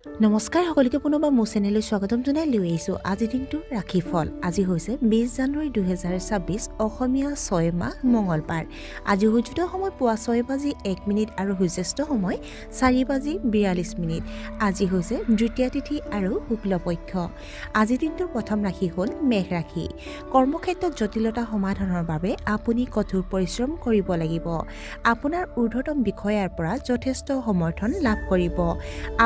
নমস্কাৰ সকলোকে পুনৰবাৰ মোৰ চেনেললৈ স্বাগতম জনাই লৈ আহিছোঁ আজিৰ দিনটো ৰাশিফল। আজি হৈছে 20 জানুৱাৰী 2026 অসমীয়া 6 মাহ মঙলবাৰ। আজি সূৰ্যোদয় সময় পুৱা 6:01 আৰু সূৰ্যাস্ত সময় 4:42। আজি হৈছে দ্বিতীয়া তিথি আৰু শুক্লপক্ষ। আজিৰ দিনটোৰ প্ৰথম ৰাশি হ'ল মেঘ ৰাশি। কৰ্মক্ষেত্ৰত জটিলতা সমাধানৰ বাবে আপুনি কঠোৰ পৰিশ্ৰম কৰিব লাগিব। আপোনাৰ ঊৰ্ধ্বতম বিষয়াৰ পৰা যথেষ্ট সমৰ্থন লাভ কৰিব।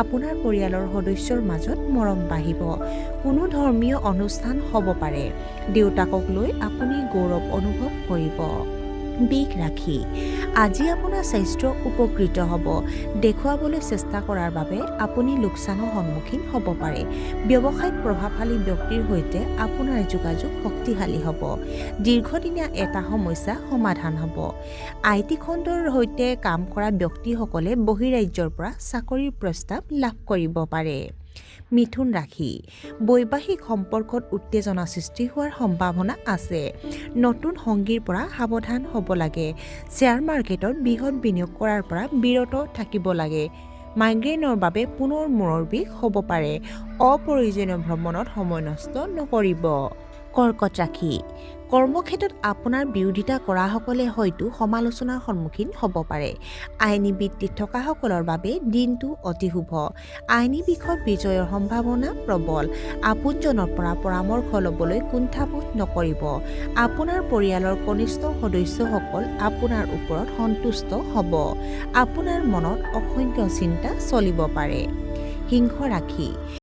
আপোনাৰ পৰিয়ালৰ সদস্যৰ মাজত মৰম বাঢ়িব। কোনো ধৰ্মীয় অনুষ্ঠান হ'ব পাৰে। দেউতাকক লৈ আপুনি গৌৰৱ অনুভৱ কৰিব। বৃষ ৰাশি। আজি আপোনাৰ স্বাস্থ্য উপকৃত হ'ব। দেখুৱাবলৈ চেষ্টা কৰাৰ বাবে আপুনি লোকচানৰ সন্মুখীন হ'ব পাৰে। ব্যৱসায়িক প্ৰভাৱশালী ব্যক্তিৰ সৈতে আপোনাৰ যোগাযোগ শক্তিশালী হ'ব। দীৰ্ঘদিনীয়া এটা সমস্যা সমাধান হ'ব। IT খণ্ডৰ সৈতে কাম কৰা ব্যক্তিসকলে বহিৰাজ্যৰ পৰা চাকৰিৰ প্ৰস্তাৱ লাভ কৰিব পাৰে। মিথুন ৰাশি। বৈবাহিক সম্পৰ্কত উত্তেজনা সৃষ্টি হোৱাৰ সম্ভাৱনা আছে। নতুন সংগীৰ পৰা সাৱধান হ'ব লাগে। শ্বেয়াৰ মাৰ্কেটত বৃহৎ বিনিয়োগ কৰাৰ পৰা বিৰত থাকিব লাগে। মাইগ্ৰেইনৰ বাবে পুনৰ মূৰৰ বিষ হ'ব পাৰে। অপ্ৰয়োজনীয় ভ্ৰমণত সময় নষ্ট নকৰিব। কৰ্কট ৰাশি। কৰ্মক্ষেত্ৰত আপোনাৰ বিৰোধিতা কৰাসকলে হয়তো সমালোচনাৰ সন্মুখীন হ'ব পাৰে। আইনী বৃত্তিত থকাসকলৰ বাবে দিনটো অতি শুভ। আইনী বিষয়ত বিজয়ৰ সম্ভাৱনা প্ৰবল। আপোনজনৰ পৰা পৰামৰ্শ ল'বলৈ কুণ্ঠাবোধ নকৰিব। আপোনাৰ পৰিয়ালৰ কনিষ্ঠ সদস্যসকল আপোনাৰ ওপৰত সন্তুষ্ট হ'ব। আপোনাৰ মনত অসংখ্য চিন্তা চলিব পাৰে। সিংহ ৰাশি।